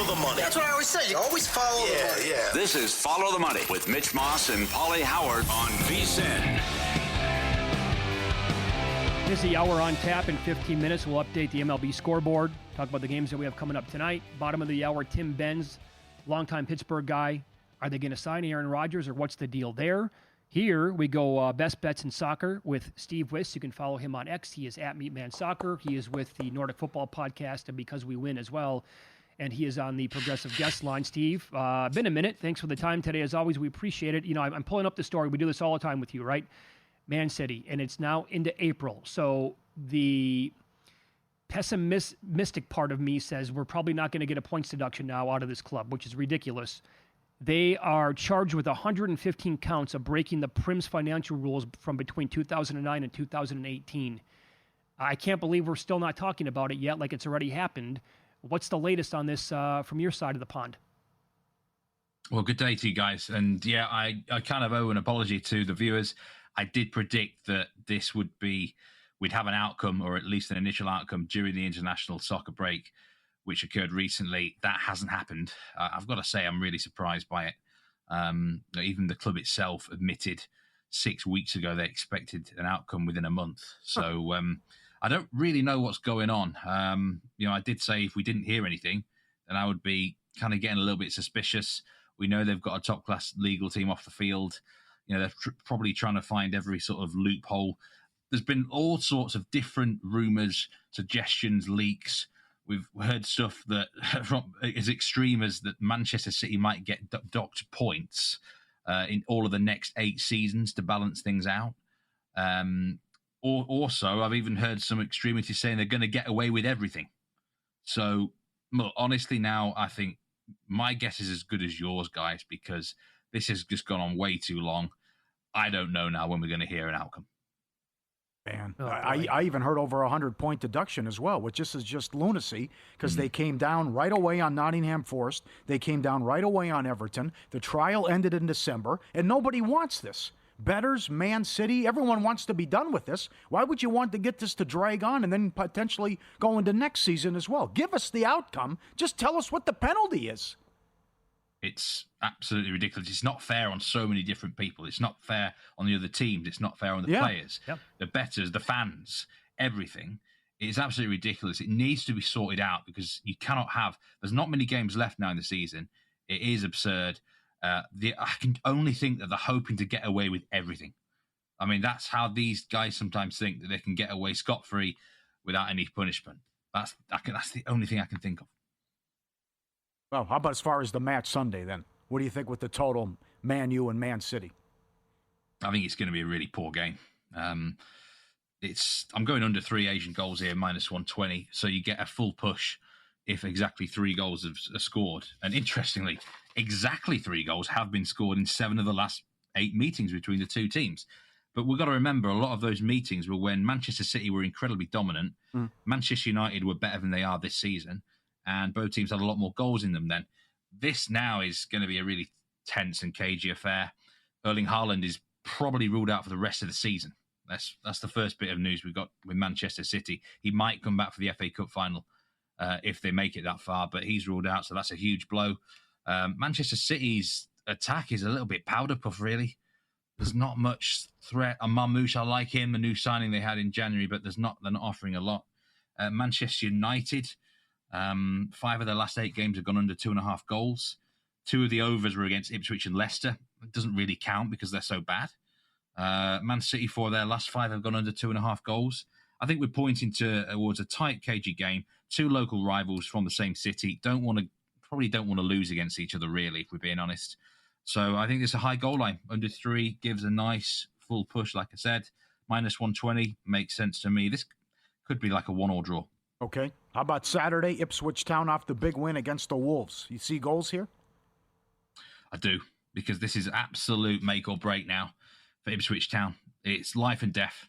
the money. That's what I always say. You always follow the money. Yeah. This is Follow the Money with Mitch Moss and Pauly Howard on VSiN. This is the hour on tap. In 15 minutes, we'll update the MLB scoreboard, talk about the games that we have coming up tonight. Bottom of the hour, Tim Benz, longtime Pittsburgh guy. Are they going to sign Aaron Rodgers, or what's the deal there? Here we go, best bets in soccer with Steve Wyss. You can follow him on X. He is at MeatmanSoccer. He is with the Nordic Football Podcast and Because We Win as well. And he is on the Progressive Guest line. Steve, been a minute. Thanks for the time today. As always, we appreciate it. You know, I'm pulling up the story. We do this all the time with you, right? Man City, and it's now into April. So the pessimistic part of me says we're probably not going to get a points deduction now out of this club, which is ridiculous. They are charged with 115 counts of breaking the Prim's financial rules from between 2009 and 2018. I can't believe we're still not talking about it yet, like it's already happened. What's the latest on this from your side of the pond? Well, good day to you guys. And yeah, I kind of owe an apology to the viewers. I did predict that we'd have an outcome, or at least an initial outcome, during the international soccer break, which occurred recently. That hasn't happened. I've got to say, I'm really surprised by it. Even the club itself admitted 6 weeks ago they expected an outcome within a month. So I don't really know what's going on. I did say if we didn't hear anything, then I would be kind of getting a little bit suspicious. We know they've got a top-class legal team off the field. You know, they're probably trying to find every sort of loophole. There's been all sorts of different rumours, suggestions, leaks. We've heard stuff that from as extreme as that Manchester City might get docked points in all of the next 8 seasons to balance things out. Or also, I've even heard some extremities saying they're going to get away with everything. So, look, honestly, now I think my guess is as good as yours, guys, because this has just gone on way too long. I don't know now when we're going to hear an outcome. Man, I even heard over 100-point deduction as well, which this is just lunacy because they came down right away on Nottingham Forest. They came down right away on Everton. The trial ended in December, and nobody wants this. Bettors, Man City, everyone wants to be done with this. Why would you want to get this to drag on and then potentially go into next season as well? Give us the outcome. Just tell us what the penalty is. It's absolutely ridiculous. It's not fair on so many different people. It's not fair on the other teams. It's not fair on the players, the bettors, the fans, everything. It's absolutely ridiculous. It needs to be sorted out because you cannot have... There's not many games left now in the season. It is absurd. I can only think that they're hoping to get away with everything. I mean, that's how these guys sometimes think, that they can get away scot-free without any punishment. That's the only thing I can think of. Well, how about as far as the match Sunday then? What do you think with the total Man U and Man City? I think it's going to be a really poor game. I'm going under 3 Asian goals here, minus 120. So you get a full push if exactly 3 goals are scored. And interestingly, exactly 3 goals have been scored in 7 of the last 8 meetings between the two teams. But we've got to remember, a lot of those meetings were when Manchester City were incredibly dominant. Manchester United were better than they are this season. And both teams had a lot more goals in them then. This now is going to be a really tense and cagey affair. Erling Haaland is probably ruled out for the rest of the season. That's the first bit of news we've got with Manchester City. He might come back for the FA Cup final if they make it that far, but he's ruled out, so that's a huge blow. Manchester City's attack is a little bit powder puff, really. There's not much threat. And Marmoush, I like him, a new signing they had in January, but they're not offering a lot. Manchester United... 5 of their last 8 games have gone under 2.5 goals. 2 of the overs were against Ipswich and Leicester. It doesn't really count because they're so bad. Man City, 4 of their last 5 have gone under 2.5 goals. I think we're pointing towards a tight, cagey game. 2 local rivals from the same city probably don't want to lose against each other, really, if we're being honest. So I think it's a high goal line. Under 3 gives a nice full push, like I said. Minus 120 makes sense to me. This could be like a 1-1 draw. Okay. How about Saturday, Ipswich Town off the big win against the Wolves? You see goals here? I do, because this is absolute make or break now for Ipswich Town. It's life and death.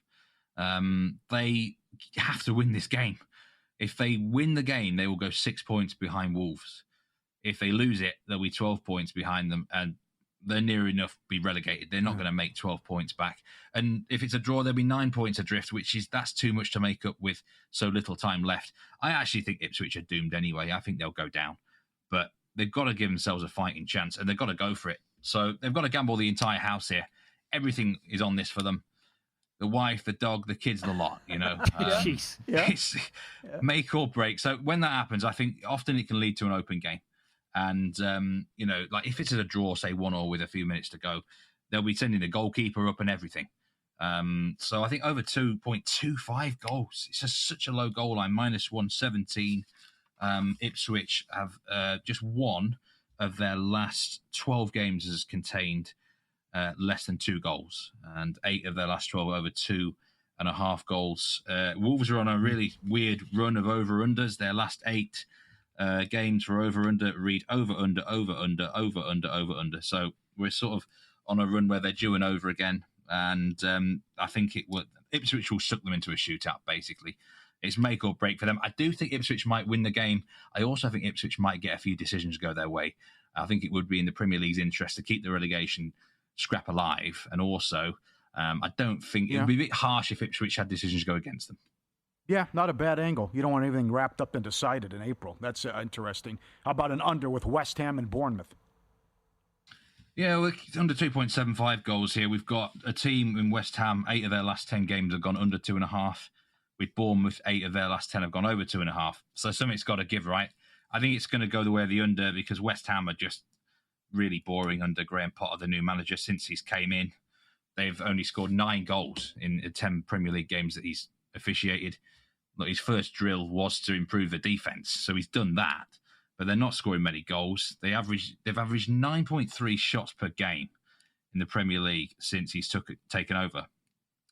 They have to win this game. If they win the game, they will go 6 points behind Wolves. If they lose it, they'll be 12 points behind them, and they're near enough to be relegated. They're not going to make 12 points back. And if it's a draw, there'll be 9 points adrift, that's too much to make up with so little time left. I actually think Ipswich are doomed anyway. I think they'll go down. but they've got to give themselves a fighting chance, and they've got to go for it. So they've got to gamble the entire house here. Everything is on this for them. The wife, the dog, the kids, the lot, Jeez. It's make or break. So when that happens, I think often it can lead to an open game. And, like if it's at a draw, say 1-1 with a few minutes to go, they'll be sending the goalkeeper up and everything. So I think over 2.25 goals. It's just such a low goal line, -117. Ipswich have just one of their last 12 games has contained less than 2 goals, and 8 of their last 12 over 2.5 goals. Wolves are on a really weird run of over-unders. Their last 8 games were over-under, read over-under, over-under, over-under, over-under. So we're sort of on a run where they're due an over again, and I think Ipswich will suck them into a shootout, basically. It's make or break for them. I do think Ipswich might win the game. I also think Ipswich might get a few decisions go their way. I think it would be in the Premier League's interest to keep the relegation scrap alive, and also I don't think it would be a bit harsh if Ipswich had decisions go against them. Yeah, not a bad angle. You don't want anything wrapped up and decided in April. That's interesting. How about an under with West Ham and Bournemouth? Yeah, we're under 2.75 goals here. We've got a team in West Ham, 8 of their last 10 games have gone under 2.5. With Bournemouth, 8 of their last 10 have gone over 2.5. So something's got to give, right? I think it's going to go the way of the under, because West Ham are just really boring under Graham Potter, the new manager, since he's came in. They've only scored 9 goals in 10 Premier League games that he's officiated. Look, his first drill was to improve the defence, so he's done that. But they're not scoring many goals. They've averaged 9.3 shots per game in the Premier League since he's taken over.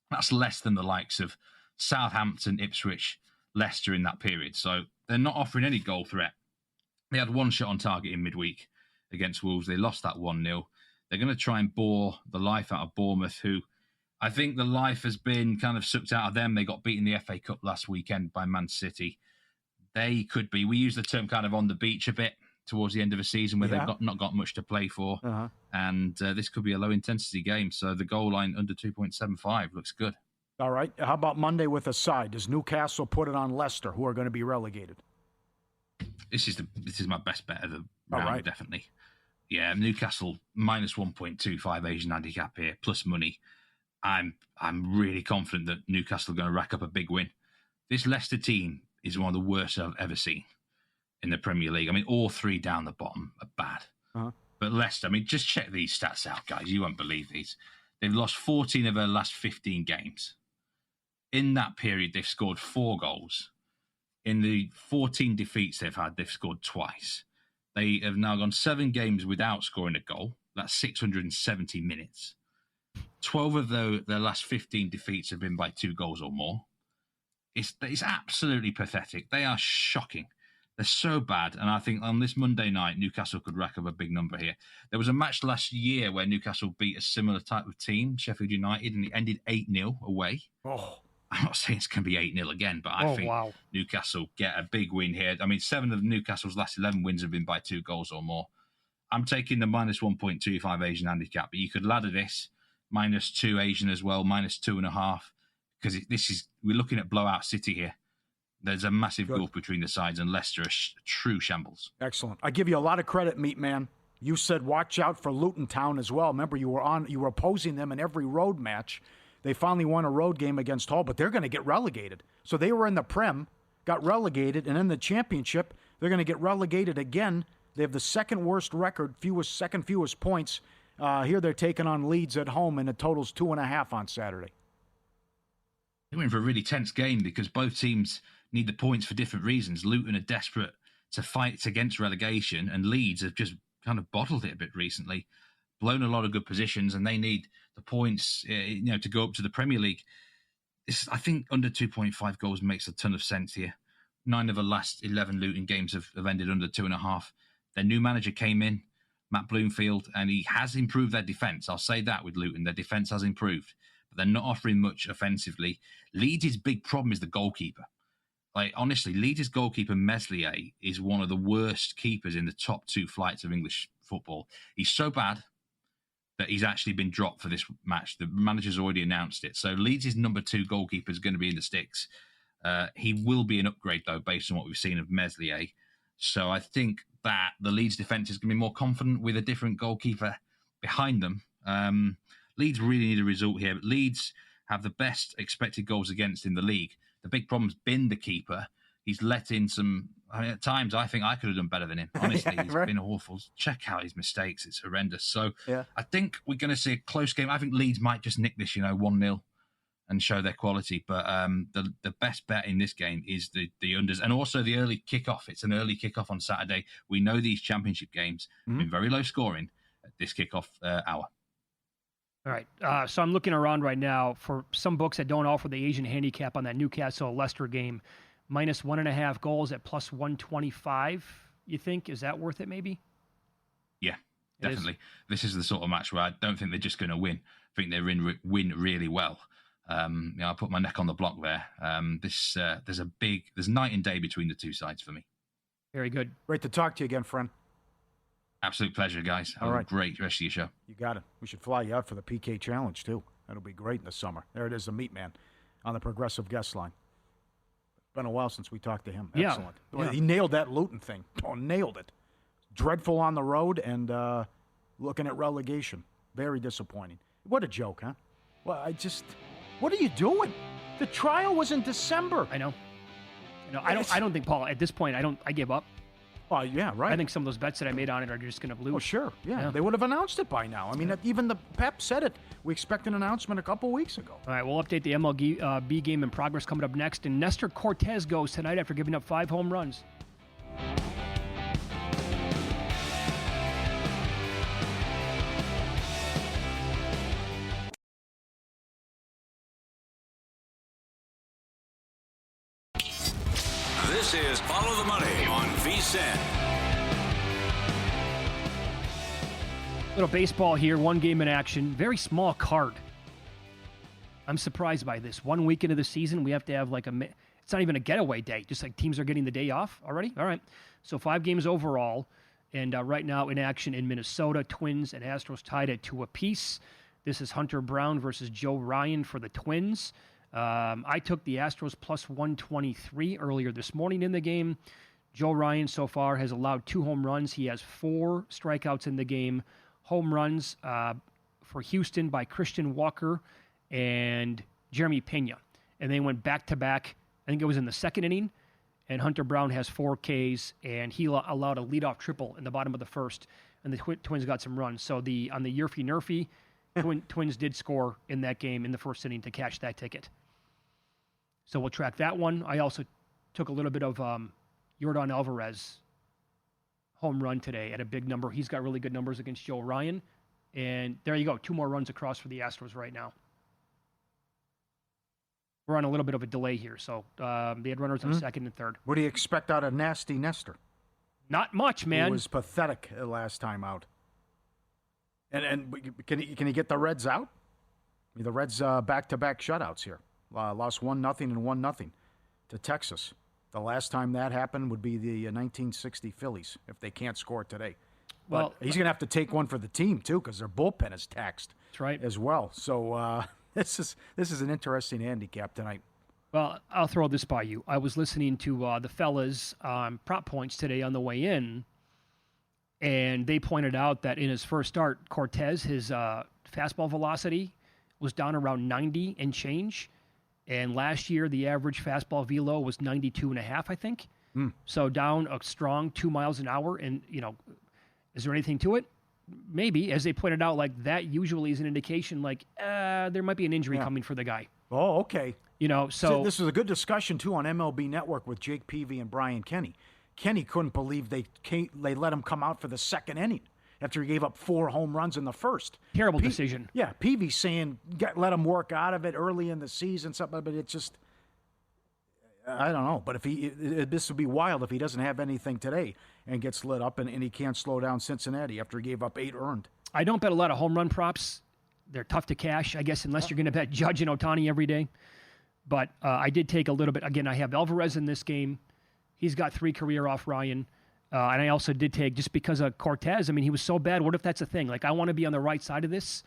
That's less than the likes of Southampton, Ipswich, Leicester in that period. So they're not offering any goal threat. They had 1 shot on target in midweek against Wolves. They lost that 1-0. They're going to try and bore the life out of Bournemouth, who I think the life has been kind of sucked out of them. They got beaten in the FA Cup last weekend by Man City. They could be, we use the term kind of on the beach a bit towards the end of a season where they've not got much to play for. Uh-huh. And this could be a low-intensity game. So the goal line under 2.75 looks good. All right. How about Monday with a side? Does Newcastle put it on Leicester, who are going to be relegated? This is my best bet of the round, definitely. Yeah, Newcastle -1.25 Asian handicap here, plus money. I'm really confident that Newcastle are going to rack up a big win. This Leicester team is one of the worst I've ever seen in the Premier League. I mean, all 3 down the bottom are bad. Uh-huh. But Leicester, I mean, just check these stats out, guys. You won't believe these. They've lost 14 of their last 15 games. In that period, they've scored 4 goals. In the 14 defeats they've had, they've scored twice. They have now gone 7 games without scoring a goal. That's 670 minutes. 12 of their last 15 defeats have been by 2 goals or more. It's absolutely pathetic. They are shocking. They're so bad. And I think on this Monday night, Newcastle could rack up a big number here. There was a match last year where Newcastle beat a similar type of team, Sheffield United, and it ended 8-0 away. Oh. I'm not saying it's going to be 8-0 again, but I think Newcastle get a big win here. I mean, 7 of Newcastle's last 11 wins have been by 2 goals or more. I'm taking the -1.25 Asian handicap, but you could ladder this, -2 Asian as well, -2.5, because we're looking at blowout City here. There's a massive gulf between the sides, and Leicester are true shambles. Excellent. I give you a lot of credit, Meat Man. You said watch out for Luton Town as well. Remember, you were opposing them in every road match. They finally won a road game against Hull, but they're going to get relegated. So they were in the Prem, got relegated, and in the Championship, they're going to get relegated again. They have the second worst record, second fewest points. Here they're taking on Leeds at home, and it totals 2.5 on Saturday. They're in for a really tense game because both teams need the points for different reasons. Luton are desperate to fight against relegation, and Leeds have just kind of bottled it a bit recently, blown a lot of good positions, and they need the points to go up to the Premier League. I think under 2.5 goals makes a ton of sense here. 9 of the last 11 Luton games have ended under 2.5. Their new manager came in, Matt Bloomfield, and he has improved their defence. I'll say that with Luton. Their defence has improved, but they're not offering much offensively. Leeds' big problem is the goalkeeper. Like, honestly, Leeds' goalkeeper, Meslier, is one of the worst keepers in the top 2 flights of English football. He's so bad that he's actually been dropped for this match. The manager's already announced it. So Leeds' number 2 goalkeeper is going to be in the sticks. He will be an upgrade, though, based on what we've seen of Meslier. So I think that the Leeds defence is going to be more confident with a different goalkeeper behind them. Leeds really need a result here. But Leeds have the best expected goals against in the league. The big problem's been the keeper. He's let in some... at times, I think I could have done better than him. Honestly, he's been awful. Check out his mistakes. It's horrendous. So I think we're going to see a close game. I think Leeds might just nick this, 1-0 and show their quality. But the best bet in this game is the unders. And also the early kickoff. It's an early kickoff on Saturday. We know these championship games have been very low scoring at this kickoff hour. All right. So I'm looking around right now for some books that don't offer the Asian handicap on that Newcastle-Leicester game. Minus 1.5 goals at plus 125, you think? Is that worth it, maybe? Yeah, definitely. This is the sort of match where I don't think they're just going to win. I think they win really well. I put my neck on the block there. There's night and day between the two sides for me. Very good. Great to talk to you again, friend. Absolute pleasure, guys. Have a great rest of your show. You got it. We should fly you out for the PK Challenge, too. That'll be great in the summer. There it is, the meat man on the Progressive Guest Line. Been a while since we talked to him. Excellent. Yeah. He nailed that Luton thing. Nailed it. Dreadful on the road and looking at relegation. Very disappointing. What a joke, huh? Well, what are you doing? The trial was in December. I know. I don't think, Paul, at this point, I give up. Oh, yeah, right. I think some of those bets that I made on it are just going to lose. Oh, sure. Yeah, they would have announced it by now. I mean, even the Pep said it. We expect an announcement a couple weeks ago. All right, we'll update the MLB game in progress coming up next. And Nestor Cortez goes tonight after giving up 5 home runs. This is Follow the Money on VSiN. Little baseball here, one game in action. Very small card. I'm surprised by this. 1 week into the season, we have to have it's not even a getaway day. Just like teams are getting the day off already. All right. So 5 games overall. And right now in action in Minnesota, Twins and Astros tied at 2 apiece. This is Hunter Brown versus Joe Ryan for the Twins. I took the Astros plus 123 earlier this morning in the game. Joe Ryan so far has allowed 2 home runs. He has 4 strikeouts in the game. Home runs for Houston by Christian Walker and Jeremy Pena. And they went back-to-back. I think it was in the second inning. And Hunter Brown has 4 Ks, and he allowed a leadoff triple in the bottom of the first. And the Twins got some runs. So on the Yurfie-Nerfie, Twins did score in that game in the first inning to cash that ticket. So we'll track that one. I also took a little bit of Yordan Alvarez home run today at a big number. He's got really good numbers against Joe Ryan. And there you go. 2 more runs across for the Astros right now. We're on a little bit of a delay here. So they had runners on second and third. What do you expect out of Nasty Nestor? Not much, man. It was pathetic last time out. And can he get the Reds out? I mean, the Reds back-to-back shutouts here. Lost 1-0 and 1-0 to Texas. The last time that happened would be the 1960 Phillies if they can't score today. Well, but he's going to have to take one for the team too because their bullpen is taxed. That's right. As well. So this is an interesting handicap tonight. Well, I'll throw this by you. I was listening to the fellas prop points today on the way in, and they pointed out that in his first start, Cortez, his fastball velocity was down around 90 and change. And last year, the average fastball velo was 92.5, I think. So down a strong 2 miles an hour. And, is there anything to it? Maybe. As they pointed out, that usually is an indication, there might be an injury coming for the guy. Oh, okay. So this was a good discussion, too, on MLB Network with Jake Peavy and Brian Kenny. Kenny couldn't believe they let him come out for the second inning after he gave up 4 home runs in the first. Terrible decision. Yeah, Peavy's saying let him work out of it early in the season, something, but it's just, I don't know. But this would be wild if he doesn't have anything today and gets lit up and he can't slow down Cincinnati after he gave up 8 earned. I don't bet a lot of home run props. They're tough to cash, I guess, unless you're going to bet Judge and Ohtani every day. But I did take a little bit. Again, I have Alvarez in this game. He's got 3 career off Ryan. And I also did take, just because of Cortez, I mean, he was so bad. What if that's a thing? I want to be on the right side of this.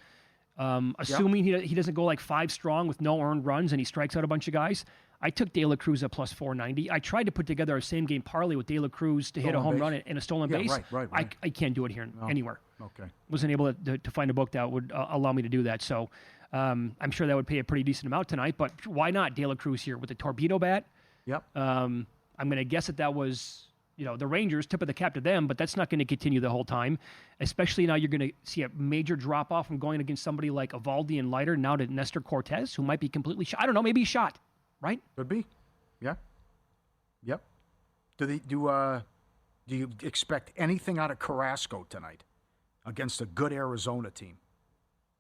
Assuming he doesn't go 5 strong with no earned runs and he strikes out a bunch of guys, I took De La Cruz at plus 490. I tried to put together a same-game parlay with De La Cruz to hit a home run and a stolen base. Right. I can't do it here anywhere. Okay. Wasn't able to find a book that would allow me to do that. So I'm sure that would pay a pretty decent amount tonight. But why not De La Cruz here with the torpedo bat? Yep. I'm going to guess that was, the Rangers, tip of the cap to them, but that's not going to continue the whole time. Especially now you're going to see a major drop-off from going against somebody like Evaldi and Leiter now to Nestor Cortez, who might be completely shot. I don't know, maybe he's shot, right? Could be. Yeah. Yep. Do you expect anything out of Carrasco tonight against a good Arizona team?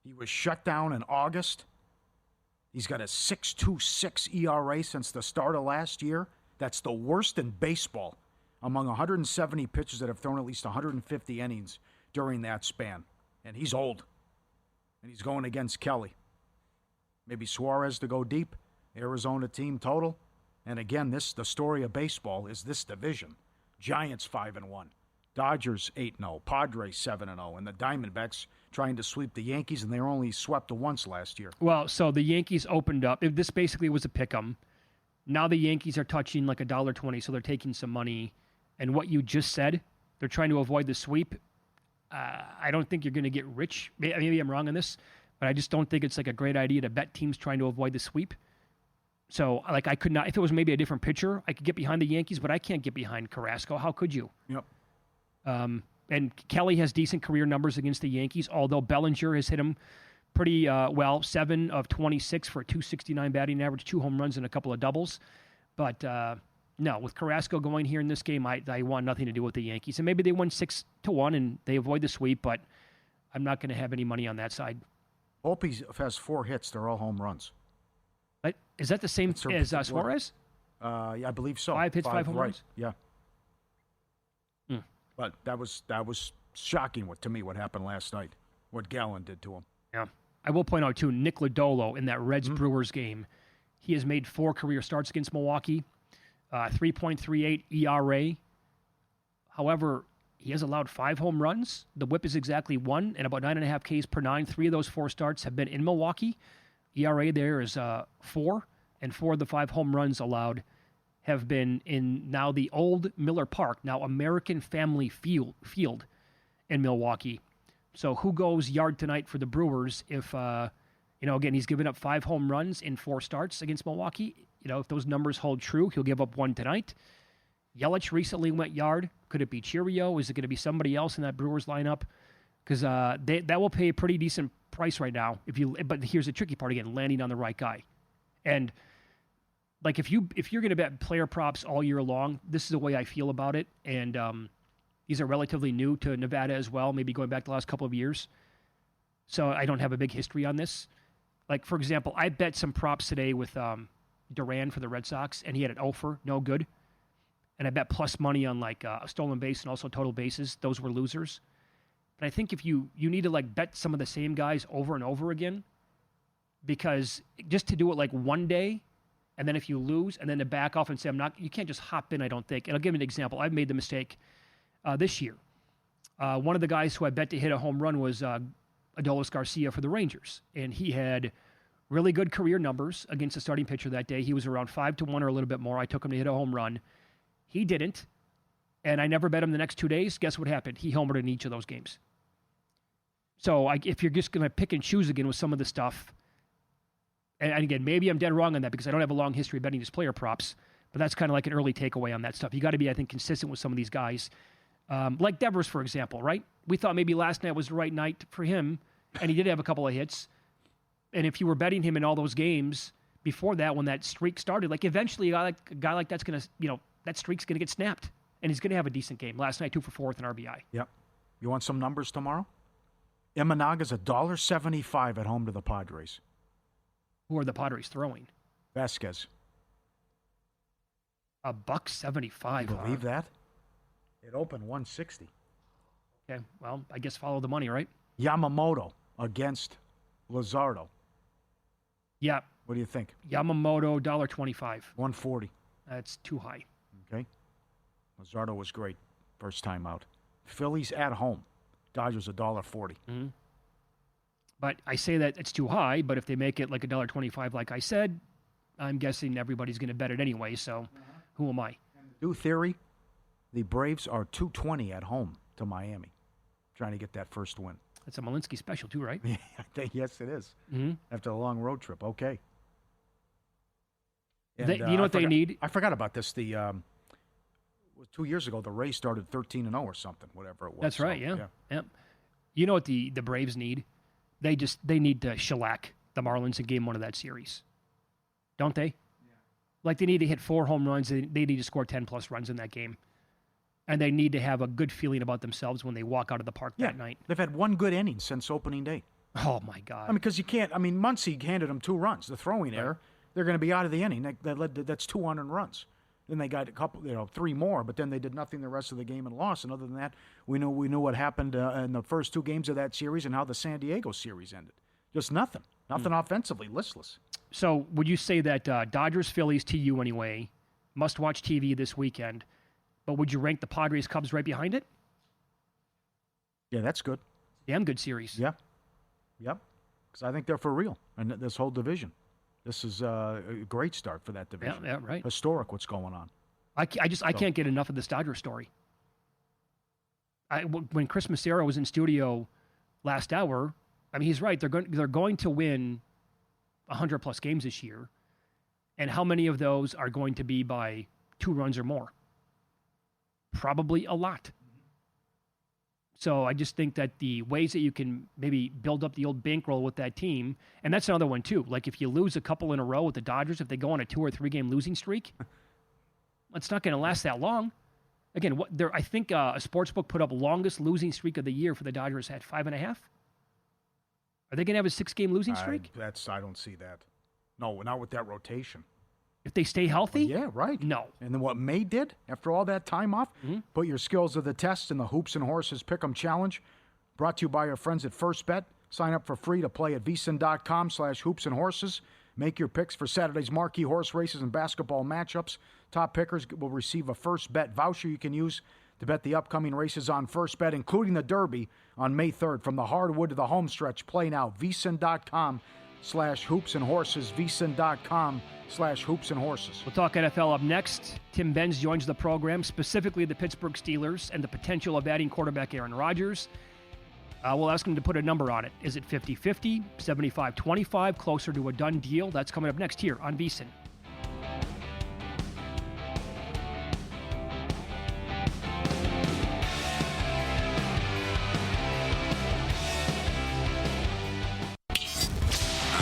He was shut down in August. He's got a 6.26 ERA since the start of last year. That's the worst in baseball among 170 pitchers that have thrown at least 150 innings during that span. And he's old. And he's going against Kelly. Maybe Suarez to go deep. Arizona team total. And again, the story of baseball is this division. Giants 5-1. Dodgers 8-0. Padres 7-0. And the Diamondbacks trying to sweep the Yankees, and they were only swept once last year. Well, so the Yankees opened up. This basically was a pick-em. Now the Yankees are touching like $1.20, so they're taking some money. And what you just said, they're trying to avoid the sweep. I don't think you're going to get rich. Maybe I'm wrong on this, but I just don't think it's like a great idea to bet teams trying to avoid the sweep. So, I could not, if it was maybe a different pitcher, I could get behind the Yankees, but I can't get behind Carrasco. How could you? Yep. And Kelly has decent career numbers against the Yankees, although Bellinger has hit him pretty well, 7 of 26 for a .269 batting average, 2 home runs and a couple of doubles. But no, with Carrasco going here in this game, I want nothing to do with the Yankees. And maybe they win 6-1 and they avoid the sweep, but I'm not going to have any money on that side. Opie has 4 hits. They're all home runs. Is that the same as Suarez? Yeah, I believe so. 5 hits, 5 home runs? Yeah. But that was shocking to me what happened last night, what Gallen did to him. Yeah. I will point out, too, Nick Lodolo in that Reds-Brewers game, he has made 4 career starts against Milwaukee, 3.38 ERA. However, he has allowed 5 home runs. The whip is exactly 1 and about 9.5 Ks per 9. 3 of those 4 starts have been in Milwaukee. ERA there is 4, and 4 of the 5 home runs allowed have been in now the old Miller Park, now American Family Field in Milwaukee. So who goes yard tonight for the Brewers if, again, he's given up 5 home runs in 4 starts against Milwaukee. If those numbers hold true, he'll give up 1 tonight. Yelich recently went yard. Could it be Cheerio? Is it going to be somebody else in that Brewers lineup? Because that will pay a pretty decent price right now. But here's the tricky part again: landing on the right guy. And if you're going to bet player props all year long, this is the way I feel about it. And these are relatively new to Nevada as well, maybe going back the last couple of years. So I don't have a big history on this. Like, for example, I bet some props today with Duran for the Red Sox, and he had an offer, no good. And I bet plus money on a stolen base and also total bases. Those were losers. But I think if you need to bet some of the same guys over and over again, because just to do it one day, and then if you lose, and then to back off and say, you can't just hop in, I don't think. And I'll give you an example. I've made the mistake this year. One of the guys who I bet to hit a home run was Adolis Garcia for the Rangers. And he had really good career numbers against the starting pitcher that day. He was around 5-1 or a little bit more. I took him to hit a home run. He didn't. And I never bet him the next 2 days. Guess what happened? He homered in each of those games. So if you're just going to pick and choose again with some of the stuff, and again, maybe I'm dead wrong on that because I don't have a long history of betting these player props, but that's kind of like an early takeaway on that stuff. You got to be, I think, consistent with some of these guys. Like Devers, for example, right? We thought maybe last night was the right night for him, and he did have a couple of hits. And if you were betting him in all those games before that, when that streak started, eventually a guy like that's going to, that streak's going to get snapped, and he's going to have a decent game. Last night, 2 for 4 with an RBI. Yep. You want some numbers tomorrow? Imanaga's $1.75 at home to the Padres. Who are the Padres throwing? Vasquez. $1.75. You believe that? It opened 160. Okay, well, I guess follow the money, right? Yamamoto against Luzardo. Yeah. What do you think? Yamamoto, $1.25. 140. That's too high. Okay. Luzardo was great first time out. Phillies at home. Dodgers $1.40. Mm-hmm. But I say that it's too high, but if they make it $1.25, like I said, I'm guessing everybody's going to bet it anyway, so who am I? New theory, the Braves are 220 at home to Miami, trying to get that first win. That's a Malinsky special too, right? Yeah, I think, yes, it is. Mm-hmm. After a long road trip. Okay. And, you know what they need? I forgot about this. 2 years ago, the Rays started 13-0 or something, whatever it was. That's right, yeah. Yep. You know what the Braves need? They need to shellac the Marlins in game 1 of that series. Don't they? Yeah. Like they need to hit 4 home runs. They need to score 10-plus runs in that game. And they need to have a good feeling about themselves when they walk out of the park that night. They've had one good inning since opening day. Oh, my God. I mean, because you can't. I mean, Muncy handed them 2 runs. The throwing error, they're going to be out of the inning. That's 200 runs. Then they got a couple, 3 more, but then they did nothing the rest of the game and lost. And other than that, we knew what happened in the first 2 games of that series and how the San Diego series ended. Just nothing. Nothing offensively, listless. So would you say that Dodgers-Phillies to you anyway, must-watch TV this weekend, but would you rank the Padres-Cubs right behind it? Yeah, that's good. Damn good series. Yeah. Yep. Because I think they're for real in this whole division. This is a great start for that division. Yeah, right. Historic what's going on. I can't get enough of this Dodger story. When Chris Massaro was in studio last hour, I mean, he's right. They're going to win 100-plus games this year. And how many of those are going to be by 2 runs or more? Probably a lot. So I just think that the ways that you can maybe build up the old bankroll with that team, and that's another one too. Like if you lose a couple in a row with the Dodgers, if they go on a 2 or 3 game losing streak, it's not going to last that long. Again, I think a sportsbook put up longest losing streak of the year for the Dodgers at 5.5. Are they going to have a 6-game losing streak? I don't see that. No, not with that rotation. If they stay healthy? Yeah, right. No. And then what May did after all that time off, put your skills to the test in the Hoops and Horses Pick'em Challenge, brought to you by our friends at First Bet. Sign up for free to play at vsin.com/hoopsandhorses. Make your picks for Saturday's marquee horse races and basketball matchups. Top pickers will receive a First Bet voucher you can use to bet the upcoming races on First Bet, including the Derby on May 3rd. From the hardwood to the home stretch, play now. vsin.com/hoopsandhorses. vsin.com/hoopsandhorses. We'll talk NFL up next. Tim Benz joins the program, specifically the Pittsburgh Steelers and the potential of adding quarterback Aaron Rodgers. We'll ask him to put a number on it. Is it 50-50, 75-25, closer to a done deal? That's coming up next here on VSiN.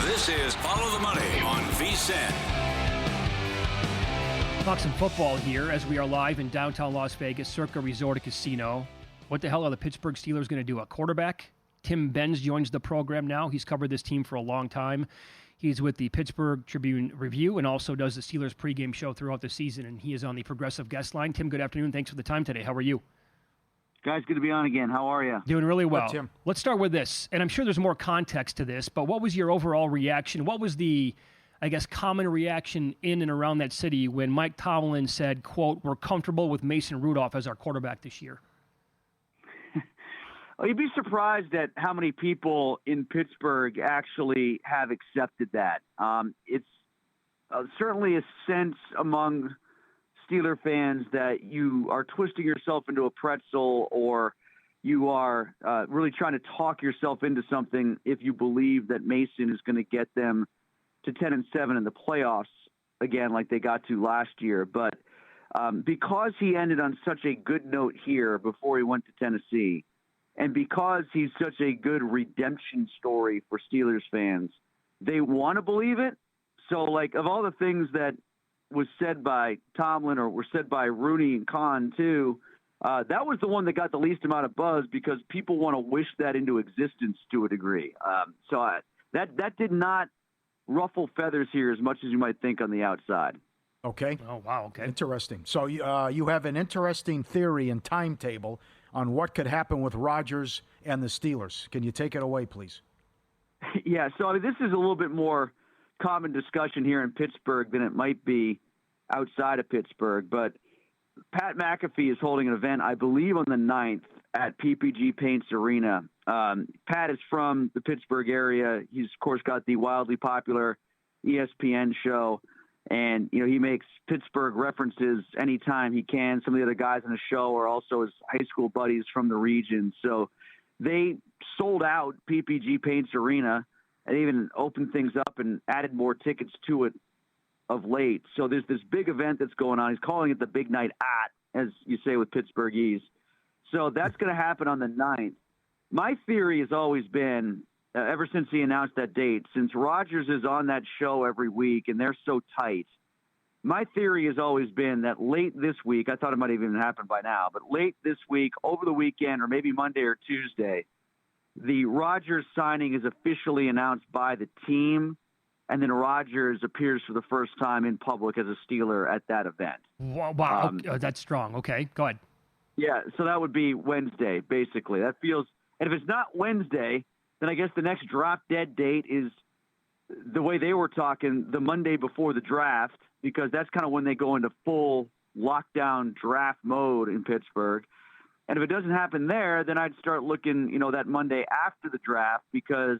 This is Follow the Money on VSiN. Talk some football here as we are live in downtown Las Vegas, Circa Resort and Casino. What the hell are the Pittsburgh Steelers going to do? A quarterback? Tim Benz joins the program now. He's covered this team for a long time. He's with the Pittsburgh Tribune Review and also does the Steelers pregame show throughout the season, and he is on the Progressive guest line. Tim, good afternoon. Thanks for the time today. How are you? Guys, good to be on again. How are you? Doing really well. Good, Tim. Let's start with this, and I'm sure there's more context to this, but what was your overall reaction? What was the, common reaction in and around that city when Mike Tomlin said, quote, "We're comfortable with Mason Rudolph as our quarterback this year"? Well, you'd be surprised at how many people in Pittsburgh actually have accepted that. It's certainly a sense among Steeler fans that you are twisting yourself into a pretzel or you are really trying to talk yourself into something if you believe that Mason is going to get them to 10-7 in the playoffs again like they got to last year. But because he ended on such a good note here before he went to Tennessee, and because he's such a good redemption story for Steelers fans, they want to believe it. So, of all the things that was said by Tomlin or were said by Rooney and Khan too, that was the one that got the least amount of buzz because people want to wish that into existence to a degree. That did not ruffle feathers here as much as you might think on the outside. Okay. Oh, wow. Okay. Interesting. So you have an interesting theory and timetable on what could happen with Rodgers and the Steelers. Can you take it away, please? Yeah, so this is a little bit more common discussion here in Pittsburgh than it might be outside of Pittsburgh. But Pat McAfee is holding an event, I believe, on the 9th at PPG Paints Arena. Pat is from the Pittsburgh area. He's, of course, got the wildly popular ESPN show. And, he makes Pittsburgh references anytime he can. Some of the other guys on the show are also his high school buddies from the region. So they sold out PPG Paints Arena and even opened things up and added more tickets to it of late. So there's this big event that's going on. He's calling it the Big Night at, as you say with Pittsburghese. So that's going to happen on the 9th. My theory has always been, ever since he announced that date, since Rodgers is on that show every week and they're so tight, my theory has always been that late this week, I thought it might have even happened by now, but late this week, over the weekend, or maybe Monday or Tuesday, the Rodgers signing is officially announced by the team, and then Rodgers appears for the first time in public as a Steeler at that event. Wow. That's strong. Okay, go ahead. Yeah, so that would be Wednesday, basically. That feels, and if it's not Wednesday, then I guess the next drop-dead date is the way they were talking, the Monday before the draft, because that's kind of when they go into full lockdown draft mode in Pittsburgh. And if it doesn't happen there, then I'd start looking, that Monday after the draft, because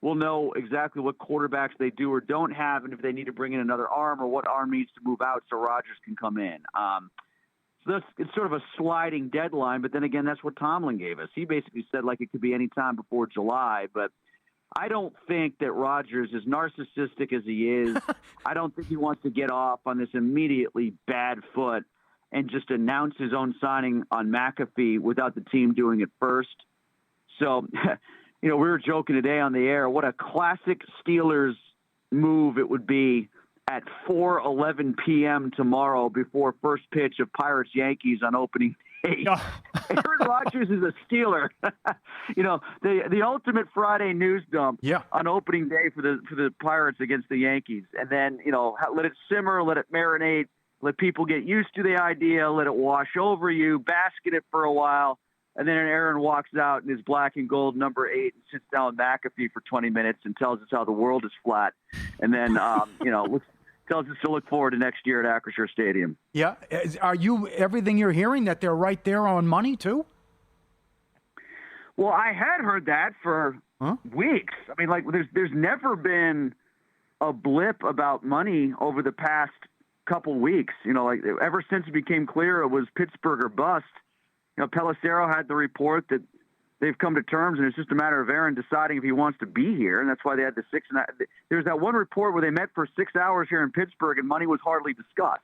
we'll know exactly what quarterbacks they do or don't have, and if they need to bring in another arm or what arm needs to move out so Rodgers can come in. So it's sort of a sliding deadline, but then again, that's what Tomlin gave us. He basically said it could be any time before July, but I don't think that Rodgers, as narcissistic as he is, I don't think he wants to get off on this immediately bad foot and just announce his own signing on McAfee without the team doing it first. So, we were joking today on the air, what a classic Steelers move it would be at 4:11 p.m. tomorrow before first pitch of Pirates-Yankees on opening day. Aaron Rodgers is a Steeler. The ultimate Friday news dump on opening day for the Pirates against the Yankees. And then, let it simmer, let it marinate, let people get used to the idea, let it wash over you, bask in it for a while. And then Aaron walks out in his black and gold number 8 and sits down with McAfee for 20 minutes and tells us how the world is flat. And then, tells us to look forward to next year at Acrisure Stadium. Yeah. Are you everything you're hearing that they're right there on money too? Well, I had heard that for weeks. I mean, there's never been a blip about money over the past couple weeks. Ever since it became clear it was Pittsburgh or bust. Pelissero had the report that they've come to terms, and it's just a matter of Aaron deciding if he wants to be here, and that's why they had the 6 and there's that one report where they met for 6 hours here in Pittsburgh, and money was hardly discussed.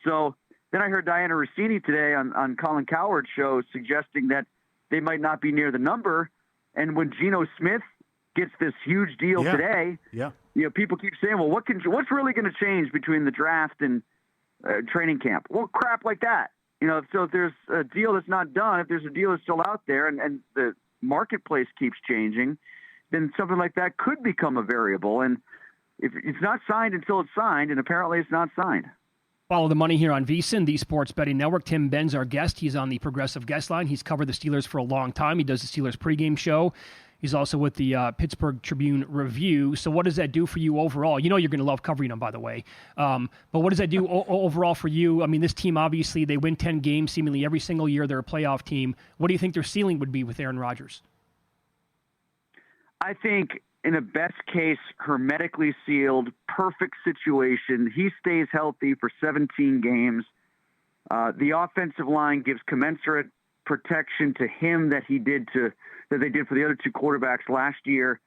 So then I heard Diana Rossini today on Colin Cowherd's show suggesting that they might not be near the number, and when Geno Smith gets this huge deal today, people keep saying, well, what's really going to change between the draft and training camp? Well, crap like that. So if there's a deal that's not done, if there's a deal that's still out there and the marketplace keeps changing, then something like that could become a variable. And if it's not signed until it's signed, and apparently it's not signed. Follow the money here on VSiN, the Sports Betting Network. Tim Benz, our guest. He's on the Progressive Guest Line. He's covered the Steelers for a long time. He does the Steelers pregame show. He's also with the Pittsburgh Tribune Review. So what does that do for you overall? You're going to love covering them, by the way. But what does that do overall for you? I mean, this team, obviously, they win 10 games seemingly every single year. They're a playoff team. What do you think their ceiling would be with Aaron Rodgers? I think in a best case, hermetically sealed, perfect situation. He stays healthy for 17 games. The offensive line gives commensurate protection to him that they did for the other two quarterbacks last year.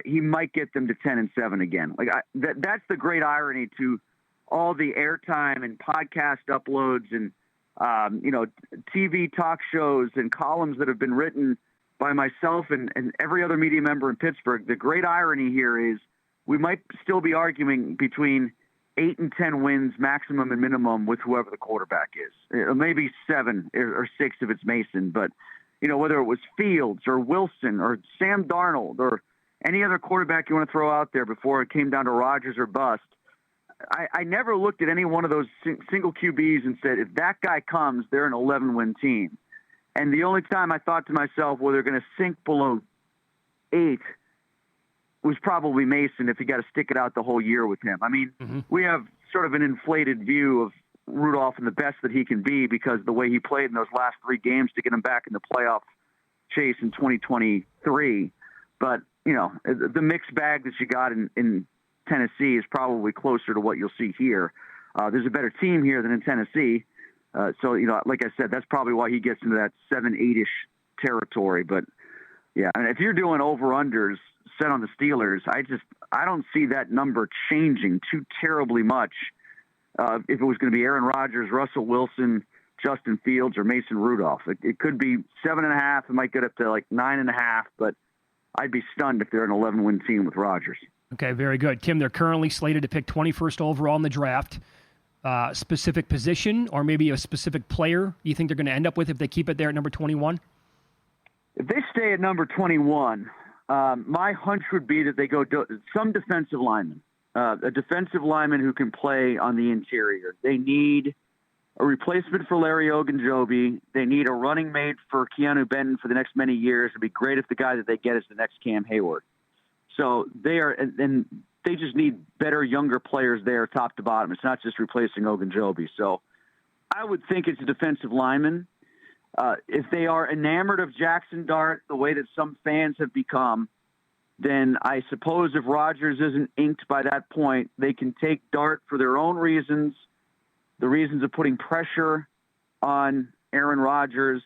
He might get them to 10-7 again. That's the great irony to all the airtime and podcast uploads and TV talk shows and columns that have been written by myself and every other media member in Pittsburgh. The great irony here is we might still be arguing between 8 and 10 wins, maximum and minimum, with whoever the quarterback is. Maybe 7 or 6 if it's Mason, but whether it was Fields or Wilson or Sam Darnold or any other quarterback you want to throw out there before it came down to Rodgers or bust, I never looked at any one of those single QBs and said, if that guy comes, they're an 11-win team. And the only time I thought to myself, well, they're going to sink below 8 was probably Mason if you got to stick it out the whole year with him. I mean, we have sort of an inflated view of Rudolph and the best that he can be because the way he played in those last 3 games to get him back in the playoff chase in 2023. But, the mixed bag that you got in Tennessee is probably closer to what you'll see here. There's a better team here than in Tennessee. So, like I said, that's probably why he gets into that 7-8-ish territory. But, yeah, and if you're doing over-unders set on the Steelers, I don't see that number changing too terribly much. If it was going to be Aaron Rodgers, Russell Wilson, Justin Fields, or Mason Rudolph. It could be 7.5. It might get up to like 9.5, but I'd be stunned if they're an 11-win team with Rodgers. Okay, very good. Tim, they're currently slated to pick 21st overall in the draft. Specific position or maybe a specific player you think they're going to end up with if they keep it there at number 21? If they stay at number 21, my hunch would be that they go some defensive lineman. A defensive lineman who can play on the interior. They need a replacement for Larry Ogunjobi. They need a running mate for Keanu Benton for the next many years. It'd be great if the guy that they get is the next Cam Hayward. So and they just need better, younger players there, top to bottom. It's not just replacing Ogunjobi. So I would think it's a defensive lineman. If they are enamored of Jackson Dart the way that some fans have become, then I suppose if Rodgers isn't inked by that point, they can take Dart for their own reasons, the reasons of putting pressure on Aaron Rodgers,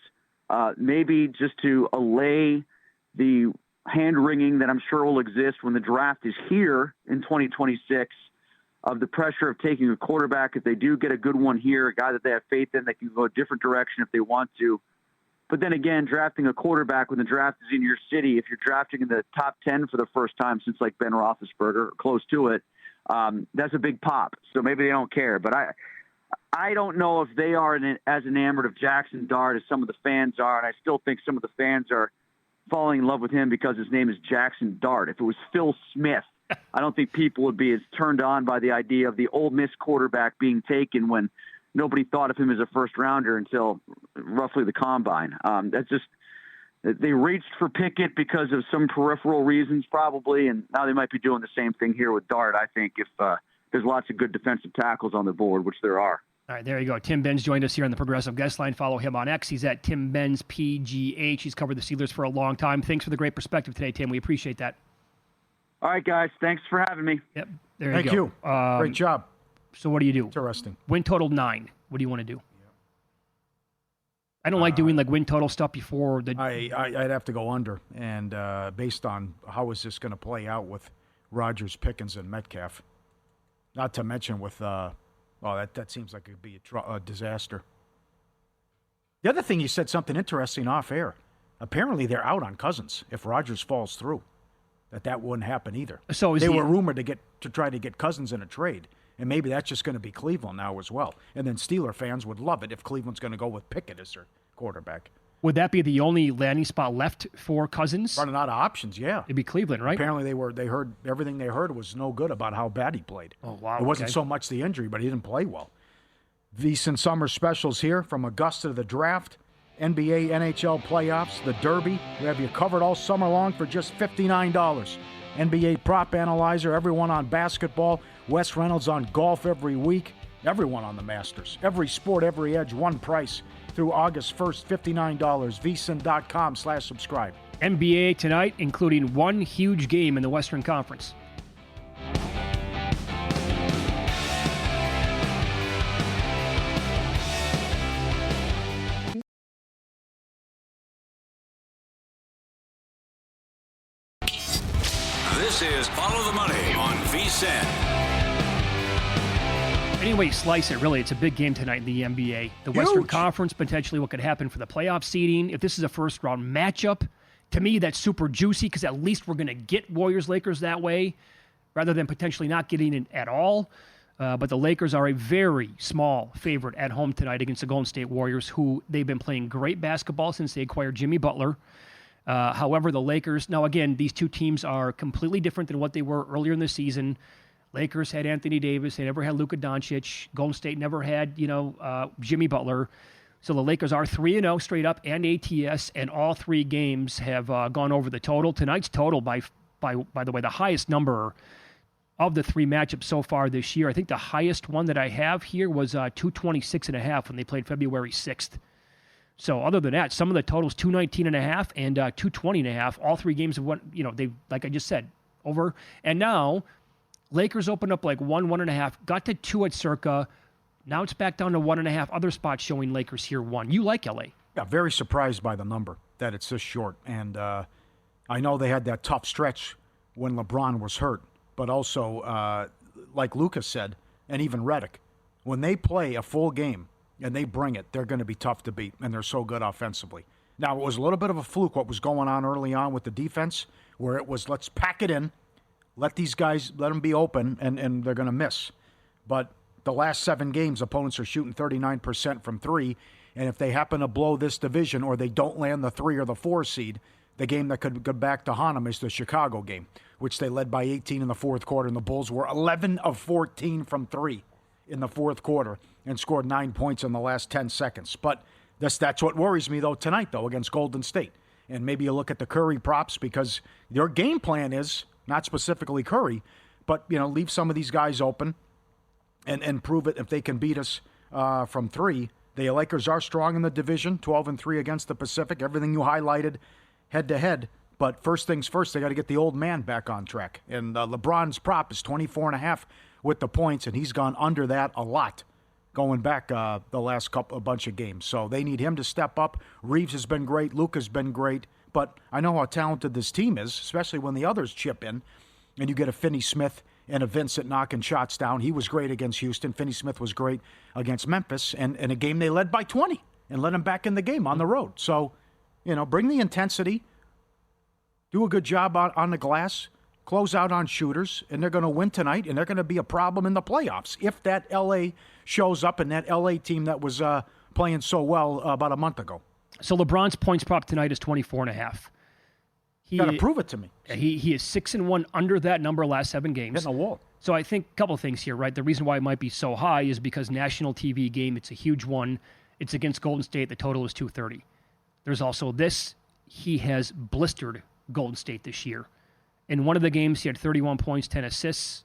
maybe just to allay the hand-wringing that I'm sure will exist when the draft is here in 2026 of the pressure of taking a quarterback. If they do get a good one here, a guy that they have faith in, that can go a different direction if they want to. But then again, drafting a quarterback when the draft is in your city, if you're drafting in the top 10 for the first time since like Ben Roethlisberger or close to it, that's a big pop. So maybe they don't care. But I don't know if they are as enamored of Jackson Dart as some of the fans are, and I still think some of the fans are falling in love with him because his name is Jackson Dart. If it was Phil Smith, I don't think people would be as turned on by the idea of the Ole Miss quarterback being taken when nobody thought of him as a first-rounder until roughly the combine. That's just they reached for Pickett because of some peripheral reasons probably, and now they might be doing the same thing here with Dart, I think, if there's lots of good defensive tackles on the board, which there are. All right, there you go. Tim Benz joined us here on the Progressive Guest Line. Follow him on X. He's at Tim Benz PGH. He's covered the Steelers for a long time. Thanks for the great perspective today, Tim. We appreciate that. All right, guys. Thanks for having me. Yep. There you Thank go. you. Great job. So what do you do? Interesting. Win total 9. What do you want to do? I don't like doing like win total stuff before the. I'd have to go under, and based on how is this going to play out with Rodgers, Pickens, and Metcalf, not to mention with that seems like it would be a disaster. The other thing, you said something interesting off air. Apparently, they're out on Cousins if Rodgers falls through. That wouldn't happen either. So they were rumored to try to get Cousins in a trade. And maybe that's just going to be Cleveland now as well. And then Steeler fans would love it if Cleveland's going to go with Pickett as their quarterback. Would that be the only landing spot left for Cousins? Running out of options, yeah. It'd be Cleveland, right? Apparently they heard everything they heard was no good about how bad he played. Oh, wow. It wasn't so much the injury, but he didn't play well. VSiN Summer Specials here from Augusta to the draft, NBA, NHL playoffs, the Derby. We have you covered all summer long for just $59. NBA Prop Analyzer, everyone on basketball. Wes Reynolds on golf every week. Everyone on the Masters. Every sport, every edge, one price. Through August 1st, $59. VSiN.com/subscribe. NBA tonight, including one huge game in the Western Conference. This is Follow the Money on VSiN. Anyway, slice it, really, it's a big game tonight in the NBA. The Huge. Western Conference, potentially what could happen for the playoff seeding. If this is a first-round matchup, to me, that's super juicy because at least we're going to get Warriors-Lakers that way rather than potentially not getting it at all. But the Lakers are a very small favorite at home tonight against the Golden State Warriors, who they've been playing great basketball since they acquired Jimmy Butler. However, the Lakers, now again, these two teams are completely different than what they were earlier in the season. Lakers had Anthony Davis. They never had Luka Doncic. Golden State never had, Jimmy Butler. So the Lakers are 3-0 straight up and ATS, and all three games have gone over the total. Tonight's total, by the way, the highest number of the three matchups so far this year. I think the highest one that I have here was 226.5 when they played February 6th. So other than that, some of the totals 219.5 and 220.5. All three games have won. They, like I just said, over. And now Lakers opened up like 1.5, got to 2 at Circa. Now it's back down to 1.5. Other spots showing Lakers here 1. You like LA? Yeah, very surprised by the number, that it's this short. And I know they had that tough stretch when LeBron was hurt, but also, like Lucas said, and even Redick, when they play a full game and they bring it, they're going to be tough to beat, and they're so good offensively. Now, it was a little bit of a fluke what was going on early on with the defense, where it was, let's pack it in, let these guys, let them be open, and they're going to miss. But the last 7 games, opponents are shooting 39% from 3, and if they happen to blow this division or they don't land the 3 or the 4 seed, the game that could go back to haunt them is the Chicago game, which they led by 18 in the fourth quarter, and the Bulls were 11 of 14 from 3 in the fourth quarter and scored 9 points in the last 10 seconds. But that's what worries me, though, tonight, though, against Golden State. And maybe you look at the Curry props because their game plan is, not specifically Curry, but, leave some of these guys open and prove it if they can beat us from 3. The Lakers are strong in the division, 12-3 against the Pacific, everything you highlighted head-to-head. But first things first, they got to get the old man back on track. And LeBron's prop is 24.5 with the points, and he's gone under that a lot going back the last a bunch of games. So they need him to step up. Reeves has been great. Luka's been great. But I know how talented this team is, especially when the others chip in, and you get a Finney Smith and a Vincent knocking shots down. He was great against Houston. Finney Smith was great against Memphis, and in a game they led by 20 and let him back in the game on the road. So, bring the intensity, do a good job on the glass, close out on shooters, and they're going to win tonight, and they're going to be a problem in the playoffs if that L.A. shows up and that L.A. team that was playing so well about a month ago. So LeBron's points prop tonight is 24.5. You got to prove it to me. He is 6-1 under that number last 7 games. Hitting a wall. So I think a couple of things here, right? The reason why it might be so high is because national TV game, it's a huge one. It's against Golden State. The total is 230. There's also this. He has blistered Golden State this year. In one of the games, he had 31 points, 10 assists.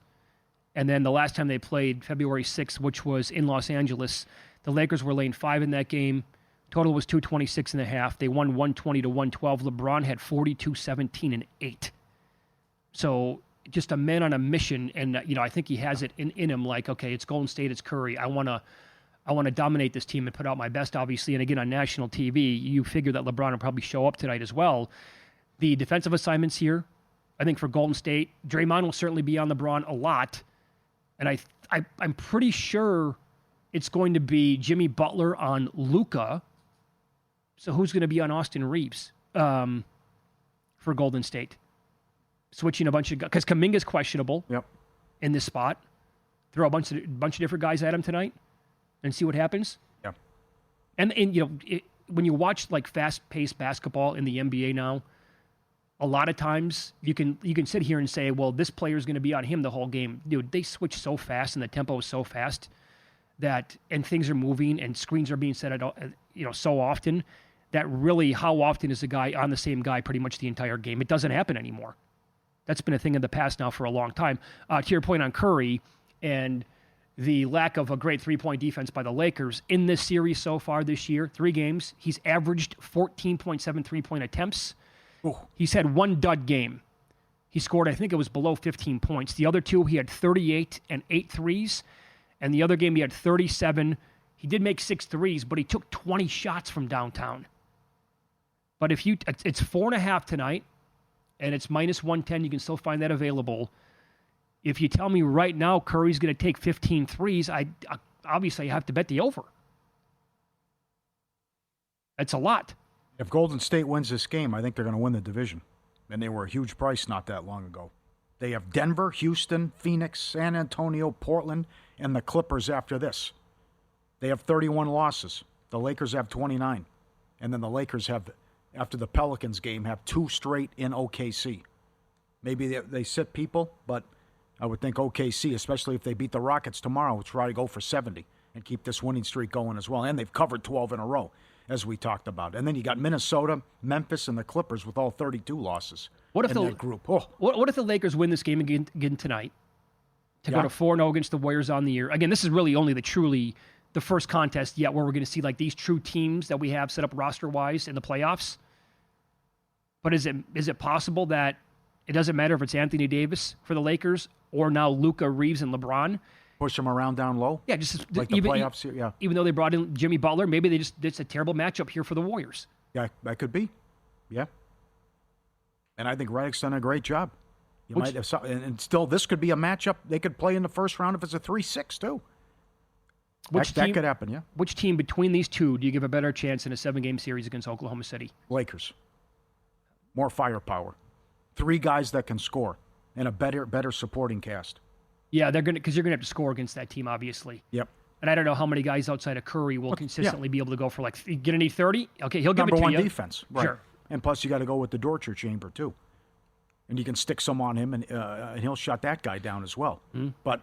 And then the last time they played, February 6th, which was in Los Angeles, the Lakers were laying 5 in that game. Total was 226.5. They won 120-112. LeBron had 42, 17, and 8. So just a man on a mission, and I think he has it in him. Like, okay, it's Golden State, it's Curry. I want to dominate this team and put out my best, obviously. And again, on national TV, you figure that LeBron will probably show up tonight as well. The defensive assignments here, I think for Golden State, Draymond will certainly be on LeBron a lot, and I'm pretty sure it's going to be Jimmy Butler on Luka. So who's going to be on Austin Reeves for Golden State? Switching a bunch of guys, because Kuminga's questionable in this spot. Throw a bunch of different guys at him tonight and see what happens. Yeah. And when you watch like fast-paced basketball in the NBA now, a lot of times you can sit here and say, well, this player is going to be on him the whole game. Dude, they switch so fast and the tempo is so fast and things are moving and screens are being set at so often that really how often is a guy on the same guy pretty much the entire game? It doesn't happen anymore. That's been a thing in the past now for a long time. To your point on Curry and the lack of a great three-point defense by the Lakers in this series so far this year, 3 games, he's averaged 14.7 three-point attempts. Ooh. He's had 1 dud game. He scored, I think it was below 15 points. The other 2, he had 38 and 8 threes. And the other game, he had 37. He did make 6 threes, but he took 20 shots from downtown. But it's 4.5 tonight, and it's minus 110. You can still find that available. If you tell me right now Curry's going to take 15 threes, I obviously have to bet the over. That's a lot. If Golden State wins this game, I think they're going to win the division. And they were a huge price not that long ago. They have Denver, Houston, Phoenix, San Antonio, Portland, and the Clippers after this. They have 31 losses. The Lakers have 29. And then the Lakers have, after the Pelicans game, have 2 straight in OKC. Maybe they sit people, but I would think OKC, especially if they beat the Rockets tomorrow, will try to go for 70 and keep this winning streak going as well. And they've covered 12 in a row, as we talked about. And then you got Minnesota, Memphis, and the Clippers with all 32 losses in that group. Oh. What if the Lakers win this game again tonight to go to 4-0 against the Warriors on the year? Again, this is really only the first contest yet where we're going to see like these true teams that we have set up roster-wise in the playoffs. But is it possible that it doesn't matter if it's Anthony Davis for the Lakers or now Luka, Reeves, and LeBron. Push them around down low? Yeah, just like the playoffs here, yeah. Even though they brought in Jimmy Butler, maybe it's a terrible matchup here for the Warriors. Yeah, that could be. Yeah. And I think Redick's done a great job. Might have some, and still, this could be a matchup they could play in the first round if it's a 3-6 too. That could happen, yeah. Which team between these two do you give a better chance in a 7-game series against Oklahoma City? Lakers. More firepower. 3 guys that can score and a better supporting cast. Yeah, because you're gonna have to score against that team, obviously. Yep. And I don't know how many guys outside of Curry will consistently be able to go for you're gonna need 30. Okay, he'll give it to you. Number 1 defense, right? Sure. And plus, you got to go with the Dortcher chamber too, and you can stick some on him, and he'll shut that guy down as well. Mm-hmm. But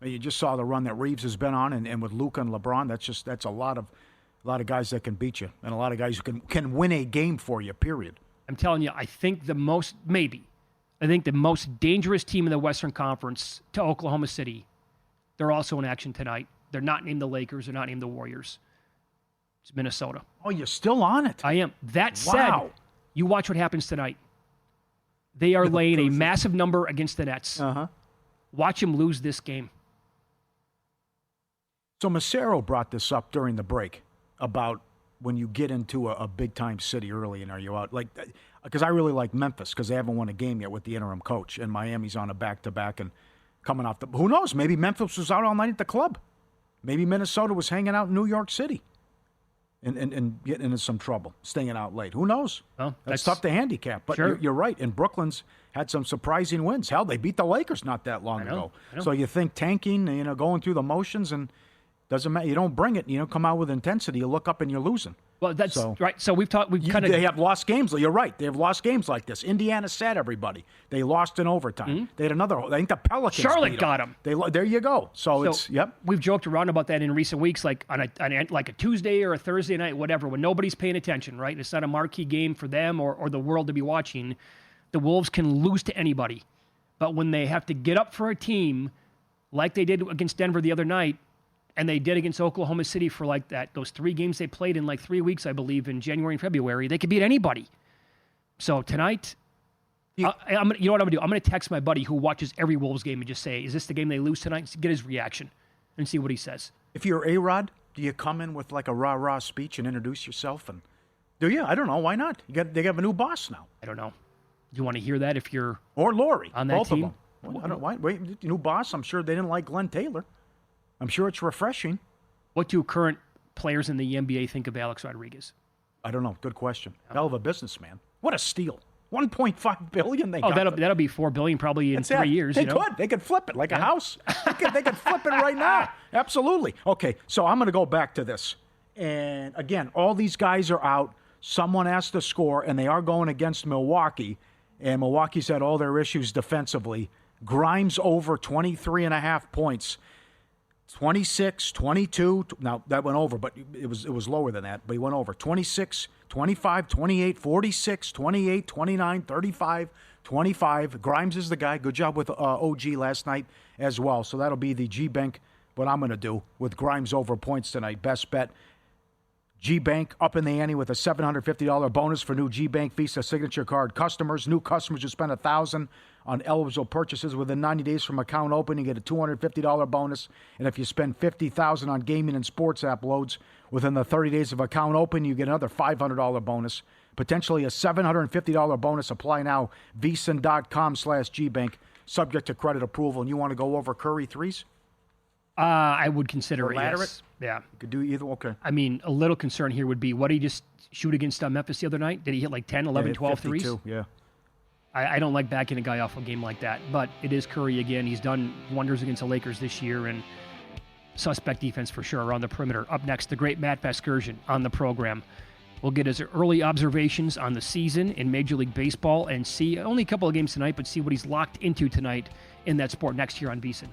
you just saw the run that Reeves has been on, and with Luka and LeBron, that's a lot of guys that can beat you, and a lot of guys who can win a game for you. Period. I'm telling you, I think the most dangerous team in the Western Conference to Oklahoma City. They're also in action tonight. They're not named the Lakers. They're not named the Warriors. It's Minnesota. Oh, you're still on it. I am. That said, you watch what happens tonight. They are laying a massive number against the Nets. Uh-huh. Watch him lose this game. So Massaro brought this up during the break about when you get into a big-time city early and are you out. Because I really like Memphis because they haven't won a game yet with the interim coach, and Miami's on a back-to-back and coming off who knows, maybe Memphis was out all night at the club. Maybe Minnesota was hanging out in New York City and getting into some trouble, staying out late. Who knows? Well, that's tough to handicap. But sure. You're right. And Brooklyn's had some surprising wins. Hell, they beat the Lakers not that long ago. So you think tanking, going through the motions, and doesn't matter. You don't bring it. You don't come out with intensity. You look up and you're losing. Well, that's right. So they have lost games. You're right. They have lost games like this. Indiana sat everybody. They lost in overtime. Mm-hmm. They had another. I think the Pelicans. Charlotte got them. There you go. So it's yep. We've joked around about that in recent weeks, like on a Tuesday or a Thursday night, whatever, when nobody's paying attention. Right, it's not a marquee game for them or the world to be watching. The Wolves can lose to anybody, but when they have to get up for a team, like they did against Denver the other night. And they did against Oklahoma City for those 3 games they played in 3 weeks, I believe, in January and February. They could beat anybody. So tonight, you know what I'm going to do? I'm going to text my buddy who watches every Wolves game and just say, is this the game they lose tonight? Get his reaction and see what he says. If you're A-Rod, do you come in with a rah-rah speech and introduce yourself? And do you? I don't know. Why not? They have a new boss now. I don't know. Do you want to hear that if you're or Lori on that both team? Of them. I don't know. Why? Wait, new boss. I'm sure they didn't like Glenn Taylor. I'm sure it's refreshing. What do current players in the NBA think of Alex Rodriguez? I don't know. Good question. Hell of a businessman. What a steal. $1.5 billion they got. That'll be $4 billion probably in 3 years. They could. They could flip it like a house. They could flip it right now. Absolutely. Okay, so I'm going to go back to this. And again, all these guys are out. Someone has to score, and they are going against Milwaukee. And Milwaukee's had all their issues defensively. Grimes over 23.5 points. 26, 22. Now, that went over, but it was lower than that. But he went over. 26, 25, 28, 46, 28, 29, 35, 25. Grimes is the guy. Good job with OG last night as well. So that'll be the G-Bank, what I'm going to do with Grimes over points tonight. Best bet. G-Bank up in the ante with a $750 bonus for new G-Bank Visa Signature Card customers. New customers who spend $1,000 on eligible purchases within 90 days from account opening, you get a $250 bonus. And if you spend $50,000 on gaming and sports app loads within the 30 days of account opening, you get another $500 bonus. Potentially a $750 bonus. Apply now. VSiN.com/GBank. Subject to credit approval. And you want to go over Curry threes? I would consider it, yes. Yeah. You could do either? Okay. I mean, a little concern here would be, what did he just shoot against Memphis the other night? Did he hit 10, 11, 12 52, threes? Yeah. I don't like backing a guy off a game like that, but it is Curry again. He's done wonders against the Lakers this year, and suspect defense for sure around the perimeter. Up next, the great Matt Vasgersian on the program. We'll get his early observations on the season in Major League Baseball and see only a couple of games tonight, but see what he's locked into tonight in that sport next year on VSiN.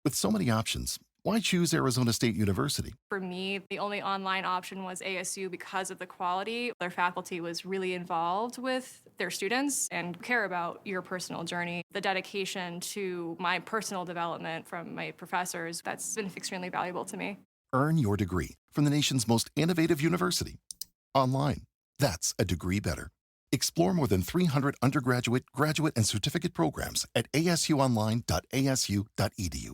With so many options, why choose Arizona State University? For me, the only online option was ASU because of the quality. Their faculty was really involved with their students and care about your personal journey. The dedication to my personal development from my professors, that's been extremely valuable to me. Earn your degree from the nation's most innovative university. Online. That's a degree better. Explore more than 300 undergraduate, graduate, and certificate programs at asuonline.asu.edu.